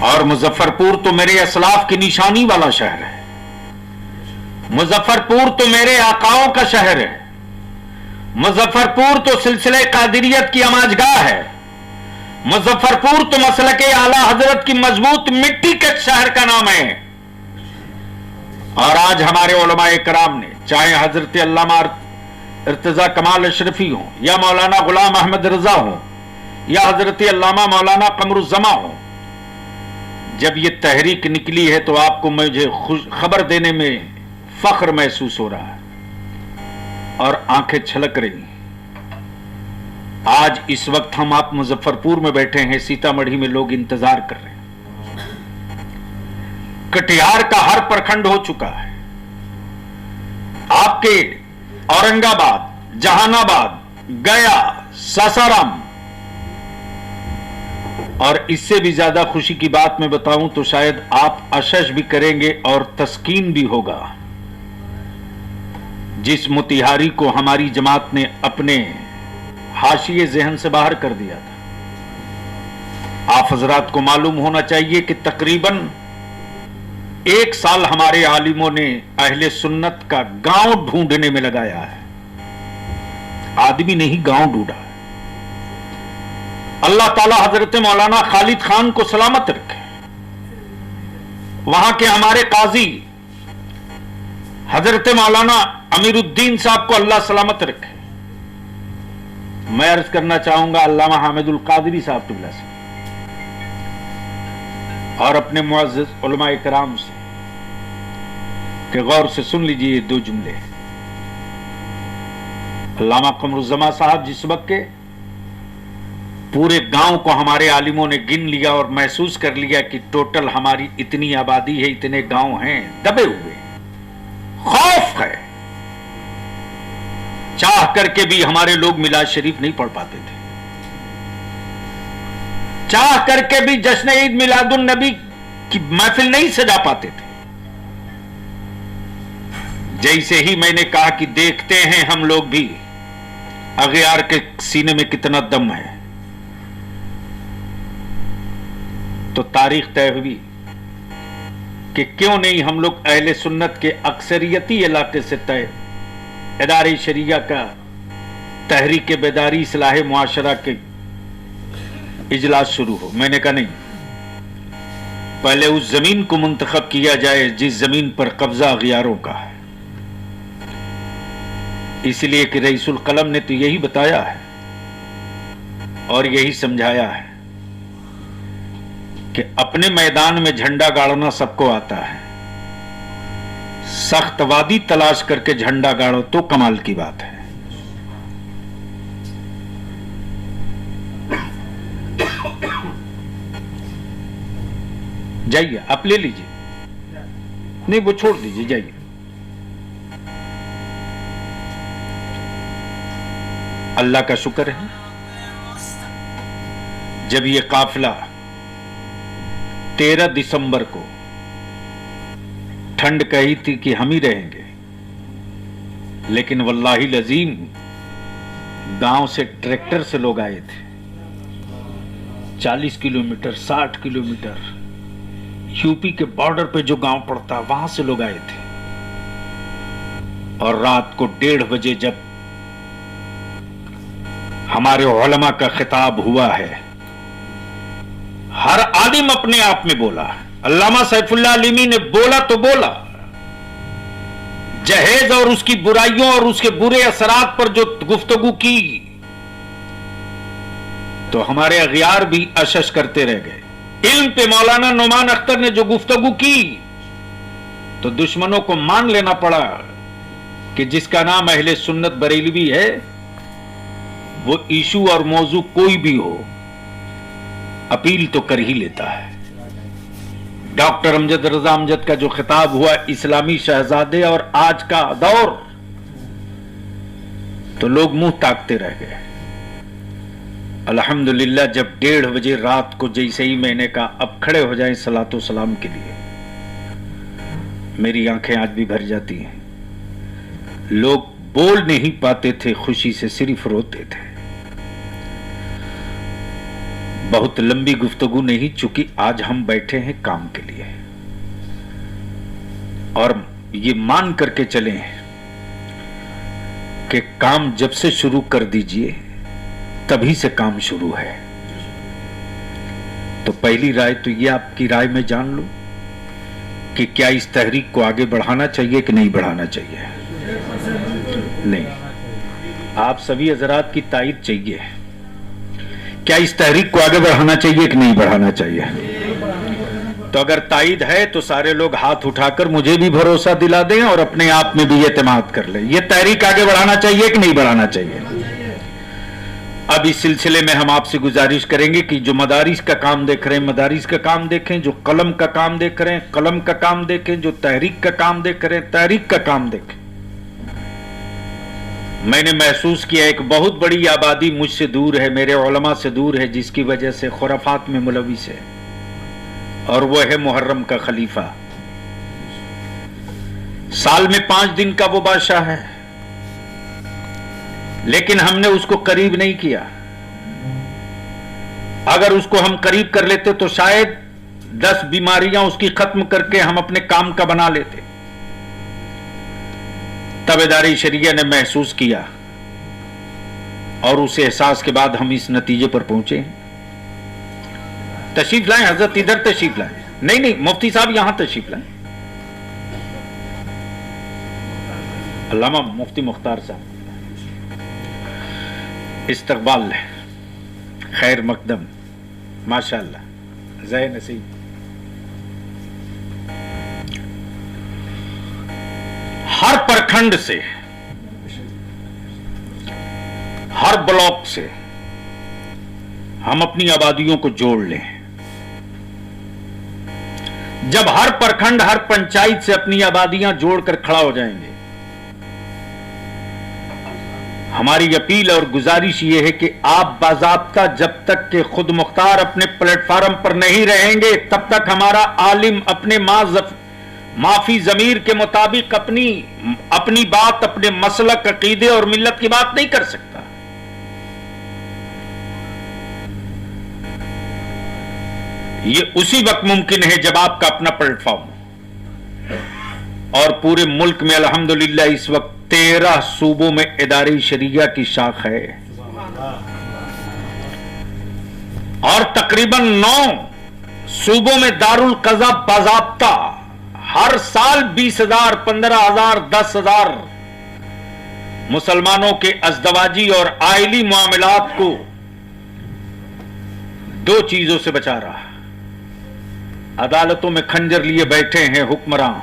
اور مظفرپور تو میرے اسلاف کی نشانی والا شہر ہے، مظفرپور تو میرے آقاؤں کا شہر ہے، مظفرپور تو سلسلہ قادریت کی اماجگاہ ہے، مظفرپور تو مسلک اعلی حضرت کی مضبوط مٹی کے شہر کا نام ہے۔ اور آج ہمارے علماء کرام نے، چاہے حضرت علامہ ارتضیٰ کمال اشرفی ہوں یا مولانا غلام احمد رضا ہوں یا حضرت علامہ مولانا قمر الزماں ہوں، جب یہ تحریک نکلی ہے تو آپ کو مجھے خبر دینے میں فخر محسوس ہو رہا ہے اور آنکھیں چھلک رہی ہیں۔ آج اس وقت ہم آپ مظفرپور میں بیٹھے ہیں، سیتا مڑھی میں لوگ انتظار کر رہے ہیں۔ کٹیہار کا ہر پرکھنڈ ہو چکا ہے، آپ کے اورنگ آباد، جہان آباد، گیا، ساسارام، اور اس سے بھی زیادہ خوشی کی بات میں بتاؤں تو شاید آپ اشش بھی کریں گے اور تسکین بھی ہوگا۔ جس موتیہاری کو ہماری جماعت نے اپنے حاشیے ذہن سے باہر کر دیا تھا، آپ حضرات کو معلوم ہونا چاہیے کہ تقریباً 1 سال ہمارے عالموں نے اہل سنت کا گاؤں ڈھونڈنے میں لگایا ہے، آدمی نہیں گاؤں ڈھونڈا۔ اللہ تعالی حضرت مولانا خالد خان کو سلامت رکھے، وہاں کے ہمارے قاضی حضرت مولانا امیر الدین صاحب کو اللہ سلامت رکھے۔ میں عرض کرنا چاہوں گا علامہ حامد القادری صاحب قبلہ سے اور اپنے معزز علماء کرام سے کہ غور سے سن لیجئے یہ 2 جملے۔ علامہ قمر الزماں صاحب جس وقت کے پورے گاؤں کو ہمارے عالموں نے گن لیا اور محسوس کر لیا کہ ٹوٹل ہماری اتنی آبادی ہے، اتنے گاؤں ہیں، دبے ہوئے، خوف ہے، چاہ کر کے بھی ہمارے لوگ میلاد شریف نہیں پڑھ پاتے تھے، چاہ کر کے بھی جشن عید میلاد النبی کی محفل نہیں سجا پاتے تھے۔ جیسے ہی میں نے کہا کہ دیکھتے ہیں ہم لوگ بھی اغیار کے سینے میں کتنا دم ہے، تو تاریخ طے ہوئی کہ کیوں نہیں ہم لوگ اہل سنت کے اکثریتی علاقے سے طے ادارے شریعہ کا تحریک بیداری اصلاح معاشرہ کے اجلاس شروع ہو۔ میں نے کہا نہیں، پہلے اس زمین کو منتخب کیا جائے جس زمین پر قبضہ اغیاروں کا ہے، اس لیے کہ رئیس القلم نے تو یہی بتایا ہے اور یہی سمجھایا ہے کہ اپنے میدان میں جھنڈا گاڑنا سب کو آتا ہے، سخت وادی تلاش کر کے جھنڈا گاڑو تو کمال کی بات ہے۔ جائیے آپ لے لیجیے، نہیں وہ چھوڑ دیجیے، جائیے۔ اللہ کا شکر ہے جب یہ قافلہ 13 دسمبر کو ٹھنڈ کہی تھی کہ ہم ہی رہیں گے، لیکن واللہ العظیم گاؤں سے ٹریکٹر سے لوگ آئے تھے، 40 کلومیٹر 60 کلومیٹر یو پی کے بارڈر پہ جو گاؤں پڑتا وہاں سے لوگ آئے تھے، اور رات کو 1:30 بجے جب ہمارے علماء کا خطاب ہوا ہے، ہر عالم اپنے آپ میں بولا، علامہ سیف اللہ علیمی نے بولا تو بولا، جہیز اور اس کی برائیوں اور اس کے برے اثرات پر جو گفتگو کی تو ہمارے اغیار بھی اشش کرتے رہ گئے۔ علم پہ مولانا نعمان اختر نے جو گفتگو کی تو دشمنوں کو مان لینا پڑا کہ جس کا نام اہل سنت بریلوی ہے وہ ایشو اور موضوع کوئی بھی ہو اپیل تو کر ہی لیتا ہے۔ ڈاکٹر امجد رضا امجد کا جو خطاب ہوا اسلامی شہزادے اور آج کا دور، تو لوگ منہ تاکتے رہ گئے۔ الحمدللہ جب 1:30 بجے رات کو جیسے ہی میں نے کہا اب کھڑے ہو جائیں صلاۃ و سلام کے لیے، میری آنکھیں آج بھی بھر جاتی ہیں۔ لوگ بول نہیں پاتے تھے، خوشی سے صرف روتے تھے۔ बहुत लंबी गुफ्तगू नहीं, चूंकि आज हम बैठे हैं काम के लिए, और ये मान करके चले कि काम जब से शुरू कर दीजिए तभी से काम शुरू है। तो पहली राय तो ये आपकी राय में जान लो कि क्या इस तहरीक को आगे बढ़ाना चाहिए कि नहीं बढ़ाना चाहिए। नहीं, आप सभी हजरात की तायीद चाहिए। क्या इस तहरीक को आगे बढ़ाना चाहिए कि नहीं बढ़ाना चाहिए? तो अगर तायीद है तो सारे लोग हाथ उठाकर मुझे भी भरोसा दिला दें और अपने आप में भी एतमाद कर लें। ये तहरीक आगे बढ़ाना चाहिए कि नहीं बढ़ाना चाहिए? अब इस सिलसिले में हम आपसे गुजारिश करेंगे कि जो मदारिस का काम देख रहे हैं मदारिस का काम देखें, जो कलम का काम देख रहे हैं कलम का काम देखें, जो तहरीक का काम देख रहे हैं तहरीक का काम देखें। मैंने महसूस किया एक बहुत बड़ी आबादी मुझसे दूर है, मेरे उलमा से दूर है, जिसकी वजह से खुराफात में मुलविस है, और वो है मुहर्रम का खलीफा। साल में 5 दिन का वो बादशाह है, लेकिन हमने उसको करीब नहीं किया। अगर उसको हम करीब कर लेते तो शायद 10 बीमारियां उसकी खत्म करके हम अपने काम का बना लेते। ताबेदारी शरिया ने महसूस किया और उस एहसास के बाद हम इस नतीजे पर पहुंचे हैं। तशरीफ लाएं हजरत, इधर तशरीफ लाएं। नहीं नहीं, मुफ्ती साहब यहां तशरीफ लाएं। अल्लामा मुफ्ती मुख्तार साहब, इस्तकबाल खैर मकदम, माशाअल्लाह, ज़य नसीब। हर प्रखंड से, हर ब्लॉक से हम अपनी आबादियों को जोड़ लें। जब हर प्रखंड, हर पंचायत से अपनी आबादियां जोड़कर खड़ा हो जाएंगे, हमारी अपील और गुजारिश यह है कि आप बाज़ाब्ता जब तक के खुद मुख्तार अपने प्लेटफार्म पर नहीं रहेंगे तब तक हमारा आलिम अपने माफी जमीर के मुताबिक अपनी बात, अपने मसलक, अकीदे और मिल्लत की बात नहीं कर सकता। ये उसी वक्त मुमकिन है जब आपका अपना प्लेटफॉर्म हो। और पूरे मुल्क में अल्हम्दुलिल्लाह इस वक्त 13 सूबों में इदारे शरिया की शाख है, और तकरीबन 9 सूबों में दारुल कज़ा बाज़ाब्ता हर साल 20,000, 15,000, 10,000 मुसलमानों के अज़दवाजी और आइली मामलात को 2 चीजों से बचा रहा। अदालतों में खंजर लिए बैठे हैं हुक्मरान,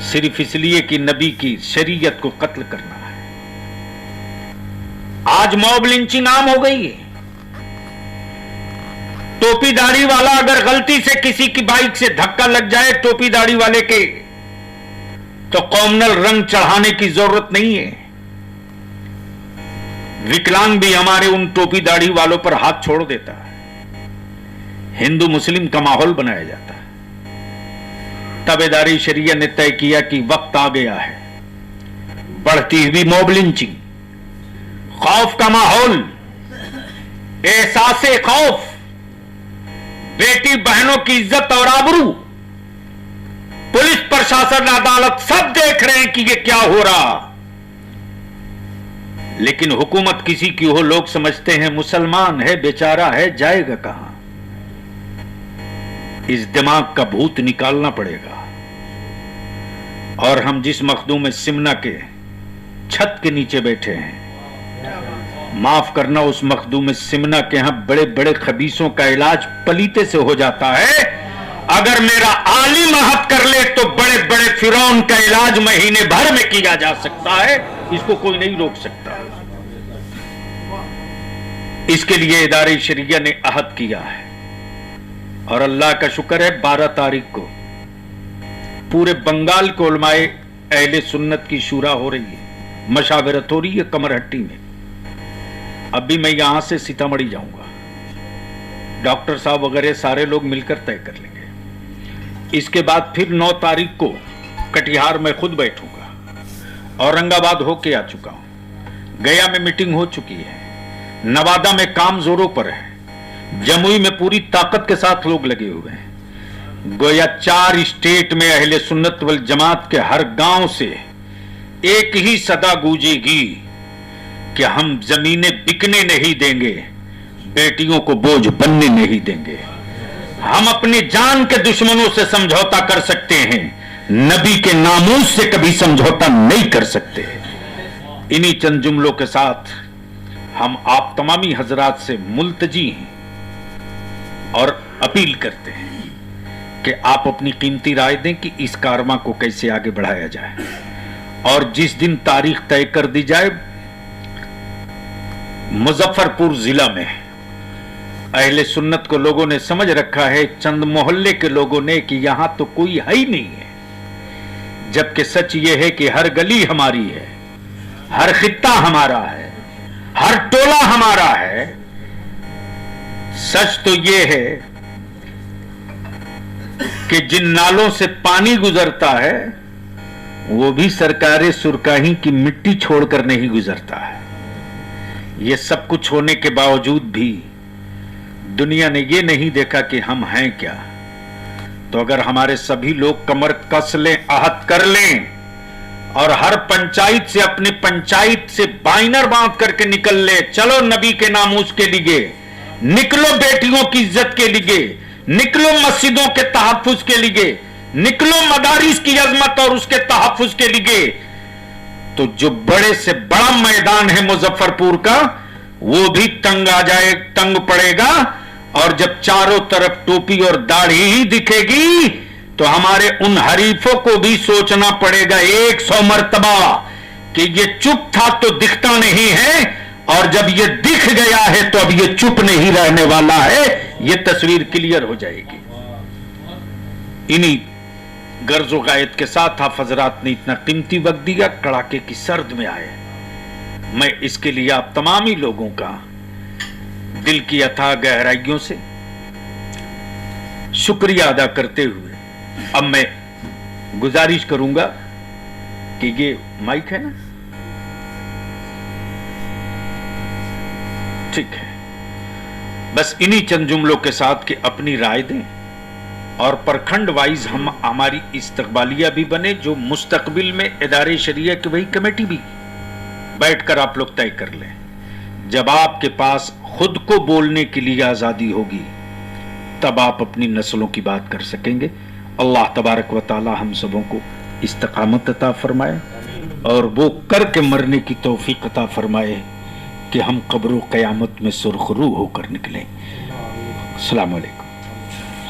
सिर्फ इसलिए कि नबी की शरीयत को कत्ल करना है। आज मॉब लिंचिंग आम हो गई है। टोपी दाढ़ी वाला अगर गलती से किसी की बाइक से धक्का लग जाए टोपी दाढ़ी वाले के, तो कॉमनल रंग चढ़ाने की जरूरत नहीं है। विकलांग भी हमारे उन टोपी दाढ़ी वालों पर हाथ छोड़ देता है। हिंदू मुस्लिम का माहौल बनाया जाता है। ताबेदारी शरिया ने तय किया कि वक्त आ गया है, बढ़ती हुई मॉब लिंचिंग, खौफ का माहौल, एहसासे खौफ, बेटी बहनों की इज्जत और आबरू, पुलिस प्रशासन, अदालत सब देख रहे हैं कि ये क्या हो रहा। लेकिन हुकूमत किसी की हो, लोग समझते हैं मुसलमान है, बेचारा है, जाएगा कहां। इस दिमाग का भूत निकालना पड़ेगा। और हम जिस मखदूम में सिमना के छत के नीचे बैठे हैं, माफ करना, उस मखदूम सिमना के यहां बड़े बड़े खबीसों का इलाज पलीते से हो जाता है। अगर मेरा आलिम हद कर ले तो बड़े बड़े फिरौन का इलाज महीने भर में किया जा सकता है। इसको कोई नहीं रोक सकता। इसके लिए इदारे शरिया ने अहद किया है, और अल्लाह का शुक्र है 12 तारीख को पूरे बंगाल के उलमाए अहले सुन्नत की शूरा हो रही है, मशावरत हो रही है कमरहट्टी में। अभी मैं यहां से सीतामढ़ी जाऊंगा, डॉक्टर साहब वगैरह सारे लोग मिलकर तय कर लेंगे। इसके बाद फिर 9 तारीख को कटिहार में खुद बैठूंगा। औरंगाबाद होके आ चुका हूं, गया में मीटिंग हो चुकी है, नवादा में काम जोरों पर है, जमुई में पूरी ताकत के साथ लोग लगे हुए हैं। गोया 4 स्टेट में अहले सुन्नत वल जमात के हर गांव से एक ही सदा गूंजेगी कि हम जमीनें बिकने नहीं देंगे, बेटियों को बोझ बनने नहीं देंगे। हम अपनी जान के दुश्मनों से समझौता कर सकते हैं, नबी के नामूस से कभी समझौता नहीं कर सकते। इन्हीं चंद जुमलों के साथ हम आप तमामी हजरात से मुल्तजी हैं और अपील करते हैं कि आप अपनी कीमती राय दें कि इस कारवां को कैसे आगे बढ़ाया जाए। और जिस दिन तारीख तय कर दी जाए, मुजफ्फरपुर जिला में अहले सुन्नत को लोगों ने समझ रखा है, चंद मोहल्ले के लोगों ने, कि यहां तो कोई है ही नहीं है, जबकि सच यह है कि हर गली हमारी है, हर खित्ता हमारा है, हर टोला हमारा है। सच तो यह है कि जिन नालों से पानी गुजरता है वो भी सरकारें सुरकाही की मिट्टी छोड़कर नहीं गुजरता है। ये सब कुछ होने के बावजूद भी दुनिया ने ये नहीं देखा कि हम हैं क्या। तो अगर हमारे सभी लोग कमर कस लें, आहत कर लें और हर पंचायत से, अपने पंचायत से बाइनर बांध करके निकल ले, चलो नबी के नामूस के लिए, निकलो बेटियों की इज्जत के लिए, निकलो मस्जिदों के तहफ्फुज के लिए, निकलो मदारिस की अजमत और उसके तहफ्फुज के लिए, तो जो बड़े से बड़ा मैदान है मुजफ्फरपुर का, वो भी तंग आ जाए, तंग पड़ेगा। और जब चारों तरफ टोपी और दाढ़ी ही दिखेगी तो हमारे उन हरीफों को भी सोचना पड़ेगा 100 मर्तबा कि ये चुप था तो दिखता नहीं है, और जब ये दिख गया है तो अब ये चुप नहीं रहने वाला है। ये तस्वीर क्लियर हो जाएगी। इन्हीं गर्जो गायत के साथ आप हजरात ने इतना कीमती वक्त दिया, कड़ाके की सर्द में आए। मैं इसके लिए आप तमामी लोगों का दिल की अथाह गहराइयों से शुक्रिया अदा करते हुए अब मैं गुजारिश करूंगा कि ये माइक है ना, ठीक है, बस इन्हीं चंद जुमलों के साथ कि अपनी राय दें और प्रखंड वाइज हम हमारी इस्तकबालिया भी बने, जो मुस्तकबिल में इदारे शरिया की वही कमेटी भी बैठकर आप लोग तय कर लें। जब आपके पास खुद को बोलने के लिए आजादी होगी तब आप अपनी नस्लों की बात कर सकेंगे। अल्लाह तबारक व तआला हम सबों को इस्तकामत अता फरमाए और वो करके मरने की तौफीक अता फरमाए कि हम कब्र क़यामत में सुरखरू होकर निकलें। अस्सलाम वालेकुम।